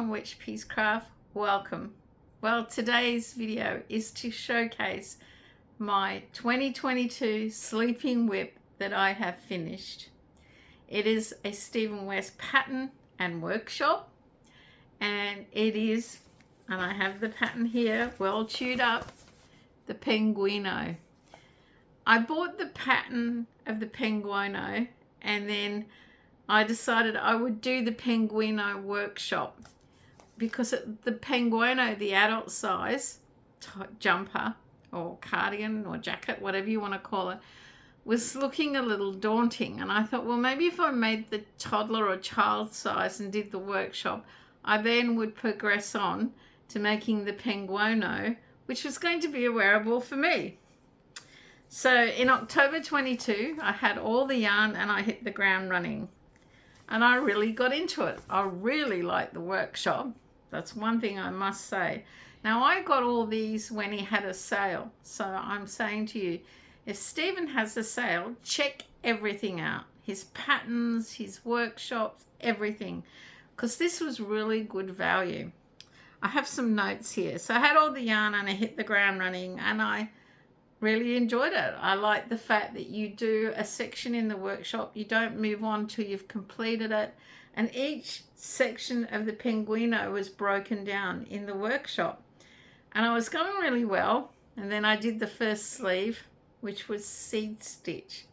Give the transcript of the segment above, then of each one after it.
from Witchpeace Craft. Welcome. Well, today's video is to showcase my 2022 sleeping WIP that I have finished. It is a Stephen West pattern and workshop, and it is, and I have the pattern here well chewed up, the Penguino. I bought the pattern of the Penguino and then I decided I would do the Penguino workshop because the Penguino, the adult size jumper or cardigan or jacket, whatever you want to call it, was looking a little daunting. And I thought, well, maybe if I made the toddler or child size and did the workshop, I then would progress on to making the Penguino, which was going to be a wearable for me. So in October 22, I had all the yarn and I hit the ground running. And I really got into it. I really liked the workshop. That's one thing I must say. Now, I got all these when he had a sale. So I'm saying to you, if Stephen has a sale, check everything out. His patterns, his workshops, everything. Because this was really good value. I have some notes here. So I had all the yarn and I hit the ground running and I really enjoyed it. I like the fact that you do a section in the workshop, you don't move on till you've completed it, and each section of the Penguino was broken down in the workshop, and I was going really well. And then I did the first sleeve, which was seed stitch.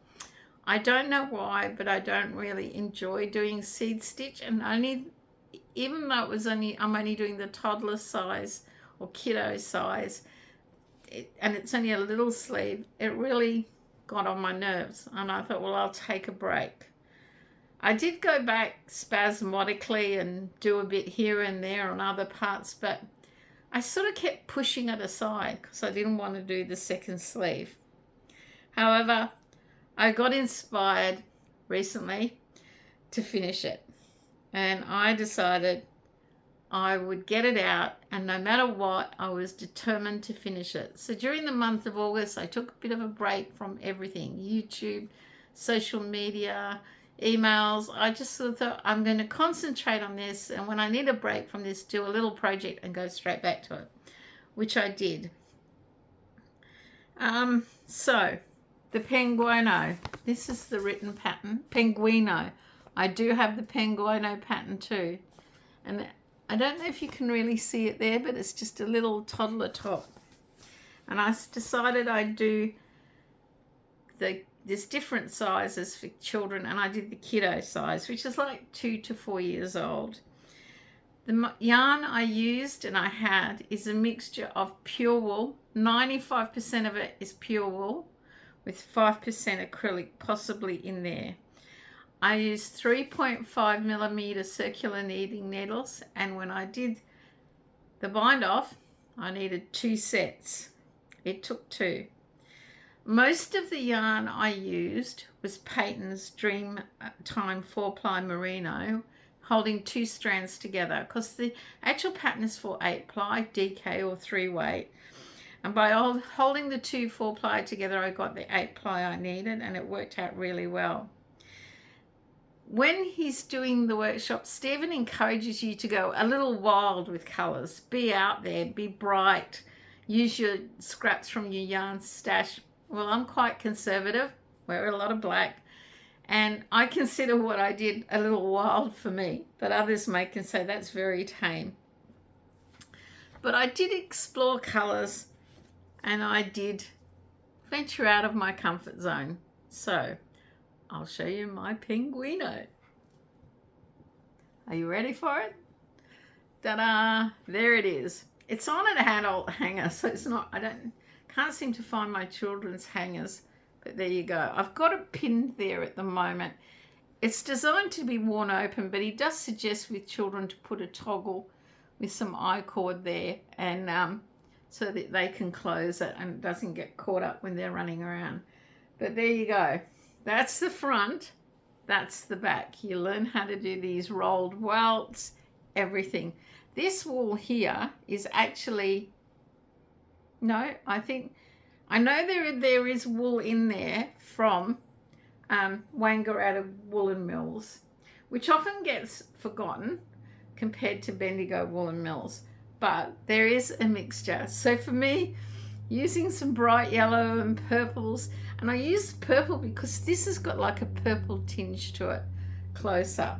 I don't know why, but I don't really enjoy doing seed stitch, and even though I'm only doing the toddler size or kiddo size, and it's only a little sleeve, it really got on my nerves, and I thought, well, I'll take a break. I did go back spasmodically and do a bit here and there on other parts, but I sort of kept pushing it aside because I didn't want to do the second sleeve. However, I got inspired recently to finish it, and I decided I would get it out, and no matter what, I was determined to finish it. So during the month of August, I took a bit of a break from everything, YouTube, social media, emails. I just sort of thought, I'm going to concentrate on this, and when I need a break from this, do a little project and go straight back to it, which I did. So the Penguino, this is the written pattern, Penguino. I do have the Penguino pattern too, and I don't know if you can really see it there, but it's just a little toddler top. And I decided I'd do there's different sizes for children, and I did the kiddo size, which is like 2 to 4 years old. The yarn I used and I had is a mixture of pure wool. 95% of it is pure wool with 5% acrylic possibly in there. I used 3.5 millimeter circular kneading needles, and when I did the bind off, I needed 2 sets. It took 2. Most of the yarn I used was Peyton's Dreamtime 4-ply merino, holding 2 strands together, because the actual pattern is for 8-ply, DK or 3-weight. And by holding the 2 4-ply together, I got the 8-ply I needed, and it worked out really well. When he's doing the workshop, Stephen encourages you to go a little wild with colours. Be out there, be bright, use your scraps from your yarn stash. Well, I'm quite conservative, wear a lot of black, and I consider what I did a little wild for me, but others may say that's very tame. But I did explore colours, and I did venture out of my comfort zone. So I'll show you my Penguino. Are you ready for it? Ta-da! There it is. It's on an adult hanger, so it's not, can't seem to find my children's hangers, but there you go. I've got it pinned there at the moment. It's designed to be worn open, but he does suggest with children to put a toggle with some I-cord there, and so that they can close it and it doesn't get caught up when they're running around. But there you go. That's the front, that's the back. You learn how to do these rolled welts, everything. This wool here is actually, no, I know there is wool in there from Wangaratta Woolen Mills, which often gets forgotten, compared to Bendigo Woolen Mills, but there is a mixture. So for me, using some bright yellow and purples, and I use purple because this has got like a purple tinge to it close up,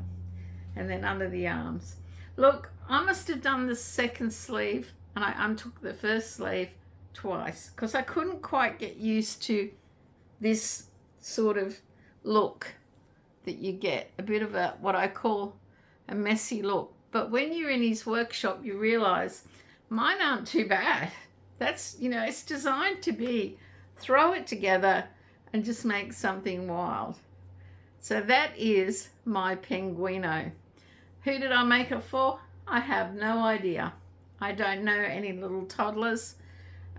and then under the arms. Look, I must have done the second sleeve and I untook the first sleeve twice because I couldn't quite get used to this sort of look that you get, a bit of a what I call a messy look. But when you're in his workshop, you realize mine aren't too bad. That's, you know, it's designed to be, throw it together and just make something wild. So that is my Penguino. Who did I make it for? I have no idea. I don't know any little toddlers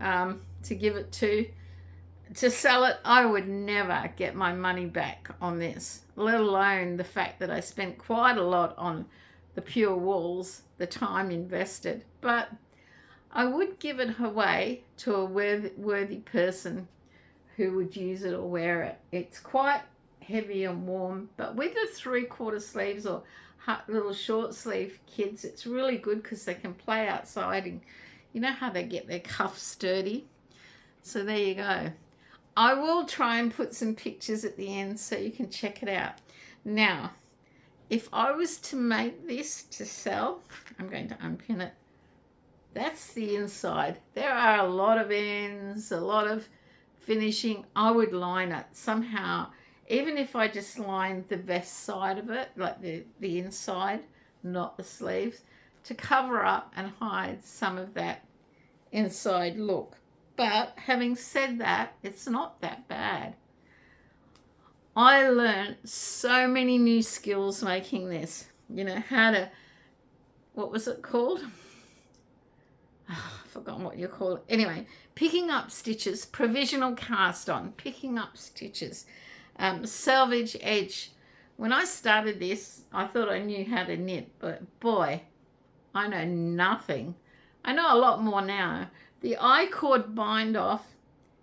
to give it to. To sell it, I would never get my money back on this, let alone the fact that I spent quite a lot on the pure wools, the time invested. But I would give it away to a worthy person who would use it or wear it. It's quite heavy and warm, but with the 3/4 sleeves or little short sleeve kids, it's really good because they can play outside, and you know how they get their cuffs sturdy. So there you go. I will try and put some pictures at the end so you can check it out. Now, if I was to make this to sell, I'm going to unpin it. That's the inside. There are a lot of ends, a lot of finishing. I would line it somehow, even if I just lined the vest side of it, like the inside, not the sleeves, to cover up and hide some of that inside look. But having said that, it's not that bad. I learned so many new skills making this. You know, how to, what was it called? Oh, I've forgotten what you call it. Anyway, picking up stitches, provisional cast on, picking up stitches, selvage edge. When I started this, I thought I knew how to knit, but boy, I know nothing. I know a lot more now. The I-cord bind off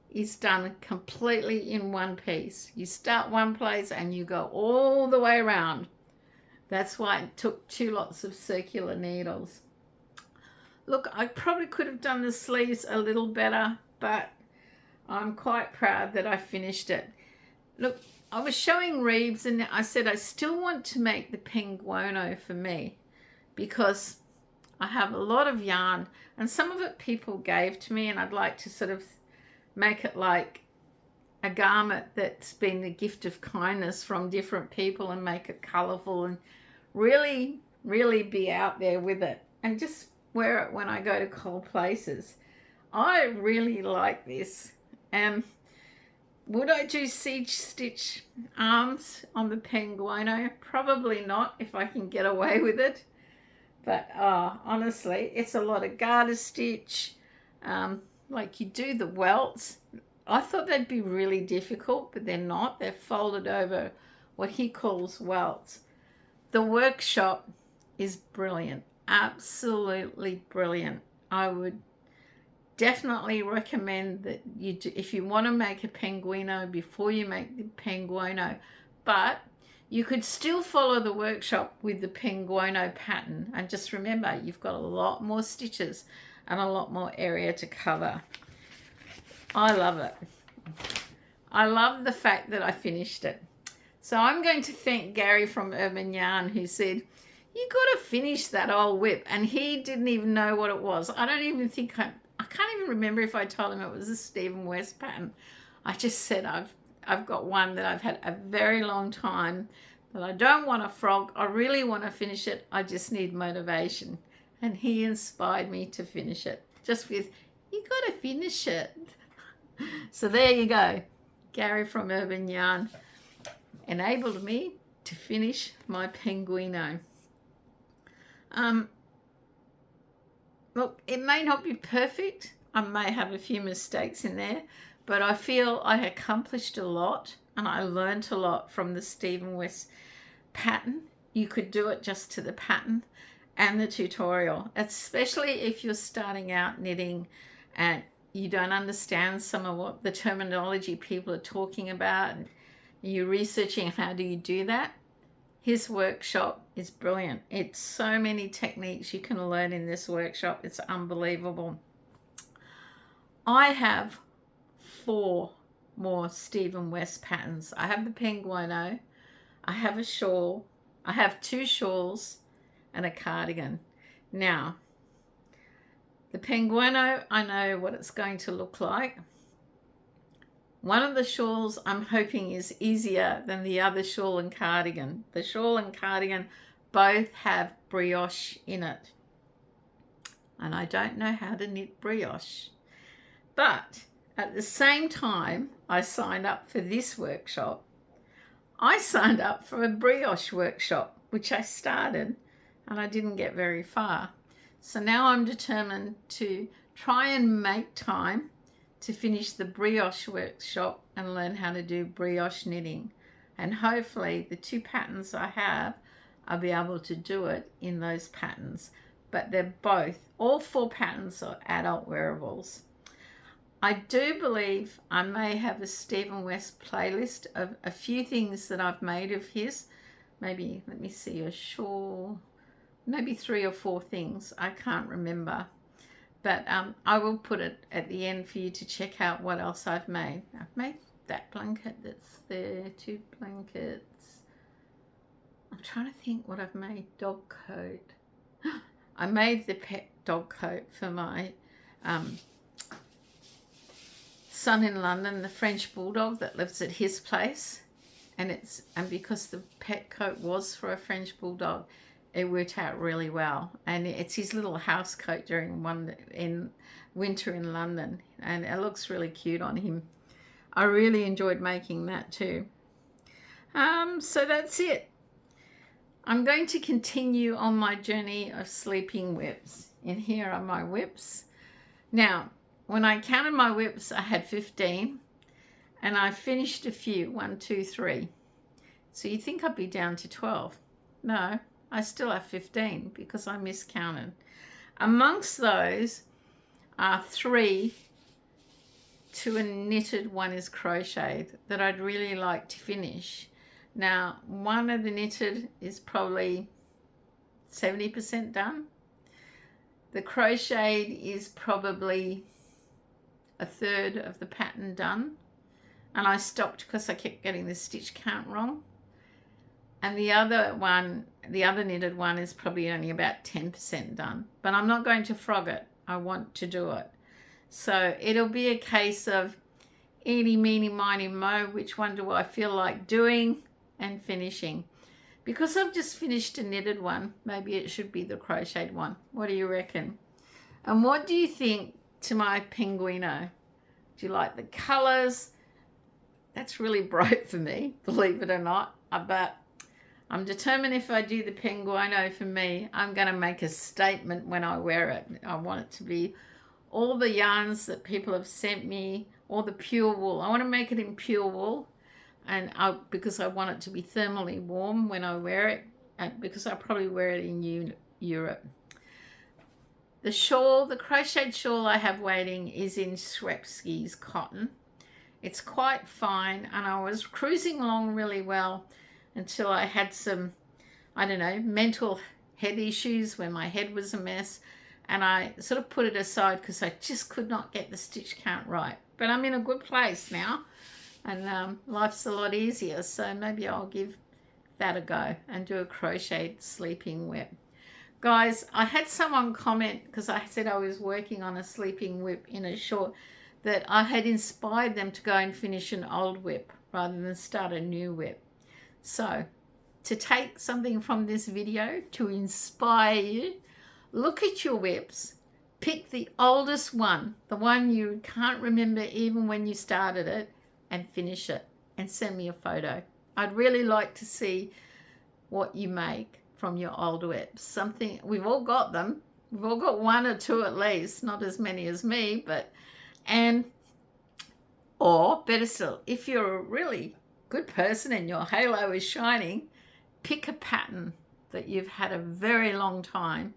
is done completely in one piece. You start one place and you go all the way around. That's why it took 2 lots of circular needles. Look, I probably could have done the sleeves a little better, but I'm quite proud that I finished it. Look, I was showing Reeves and I said I still want to make the Penguino for me because I have a lot of yarn and some of it people gave to me, and I'd like to sort of make it like a garment that's been a gift of kindness from different people and make it colourful and really, really be out there with it and just wear it when I go to cold places. I really like this. And would I do siege stitch arms on the Penguino? Probably not, if I can get away with it. But honestly, it's a lot of garter stitch. Like you do the welts. I thought they'd be really difficult, but they're not. They're folded over what he calls welts. The workshop is brilliant. Absolutely brilliant. I would definitely recommend that you do, if you want to make a Penguino, before you make the Penguino. But you could still follow the workshop with the Penguino pattern, and just remember you've got a lot more stitches and a lot more area to cover. I love it. I love the fact that I finished it. So I'm going to thank Gary from Urban Yarn, who said, you got to finish that old WIP, and he didn't even know what it was. I don't even think I can't even remember if I told him it was a Stephen West pattern. I just said I've got one that I've had a very long time, that I don't want a frog. I really want to finish it. I just need motivation. And he inspired me to finish it. Just with, you got to finish it. So there you go. Gary from Urban Yarn enabled me to finish my Penguino. Look, it may not be perfect. I may have a few mistakes in there, but I feel I accomplished a lot and I learned a lot from the Stephen West pattern. You could do it just to the pattern and the tutorial, especially if you're starting out knitting and you don't understand some of what the terminology people are talking about and you're researching how do you do that. His workshop is brilliant. It's so many techniques you can learn in this workshop. It's unbelievable. I have 4 more Stephen West patterns. I have the penguino, I have a shawl, I have 2 shawls and a cardigan. Now, the penguino, I know what it's going to look like. One of the shawls I'm hoping is easier than the other shawl and cardigan. The shawl and cardigan both have brioche in it. And I don't know how to knit brioche. But at the same time I signed up for this workshop, I signed up for a brioche workshop, which I started and I didn't get very far. So now I'm determined to try and make time to finish the brioche workshop and learn how to do brioche knitting. And hopefully the 2 patterns I have, I'll be able to do it in those patterns. But they're both, all 4 patterns are adult wearables. I do believe I may have a Stephen West playlist of a few things that I've made of his. Maybe, let me see, a shawl, maybe 3 or 4 things, I can't remember. But I will put it at the end for you to check out what else I've made. I've made that blanket that's there, 2 blankets. I'm trying to think what I've made. Dog coat. I made the pet dog coat for my son in London, the French bulldog that lives at his place. And because the pet coat was for a French bulldog, it worked out really well. And it's his little house coat during winter in London, and it looks really cute on him. I really enjoyed making that too. So that's it. I'm going to continue on my journey of sleeping WIPs. And here are my WIPs. Now, when I counted my WIPs, I had 15, and I finished a few, 1, 2, 3. So you think I'd be down to 12. No, I still have 15 because I miscounted. Amongst those are 3, 2 are knitted, 1 is crocheted, that I'd really like to finish. Now, 1 of the knitted is probably 70% done. The crocheted is probably 1/3 of the pattern done. And I stopped because I kept getting the stitch count wrong. And the other one, the other knitted one, is probably only about 10% done. But I'm not going to frog it. I want to do it. So it'll be a case of eeny, meeny, miny, mo, which one do I feel like doing and finishing. Because I've just finished a knitted one, maybe it should be the crocheted one. What do you reckon? And what do you think to my penguino? Do you like the colours? That's really bright for me, believe it or not. But I'm determined if I do the penguino for me, I'm going to make a statement when I wear it. I want it to be all the yarns that people have sent me, all the pure wool. I want to make it in pure wool, and because I want it to be thermally warm when I wear it, and because I probably wear it in Europe. The shawl, the crocheted shawl I have waiting is in Swarovski's cotton. It's quite fine, and I was cruising along really well until I had some, I don't know, mental head issues when my head was a mess, and I sort of put it aside because I just could not get the stitch count right. But I'm in a good place now, and life's a lot easier, so maybe I'll give that a go and do a crocheted sleeping WIP. Guys, I had someone comment, because I said I was working on a sleeping WIP in a short, that I had inspired them to go and finish an old WIP rather than start a new WIP. So, to take something from this video to inspire you, look at your WIPs, pick the oldest one, the one you can't remember even when you started it, and finish it, and send me a photo. I'd really like to see what you make from your old WIPs. Something, we've all got them. We've all got 1 or 2 at least, not as many as me, but, or better still, if you're a really good person and your halo is shining, pick a pattern that you've had a very long time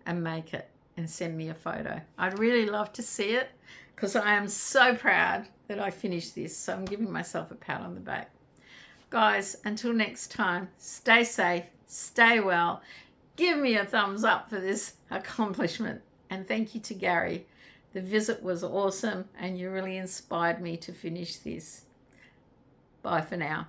and make it and send me a photo. I'd really love to see it because I am so proud that I finished this. So I'm giving myself a pat on the back. Guys, until next time, stay safe, stay well. Give me a thumbs up for this accomplishment. And thank you to Gary. The visit was awesome and you really inspired me to finish this. Bye for now.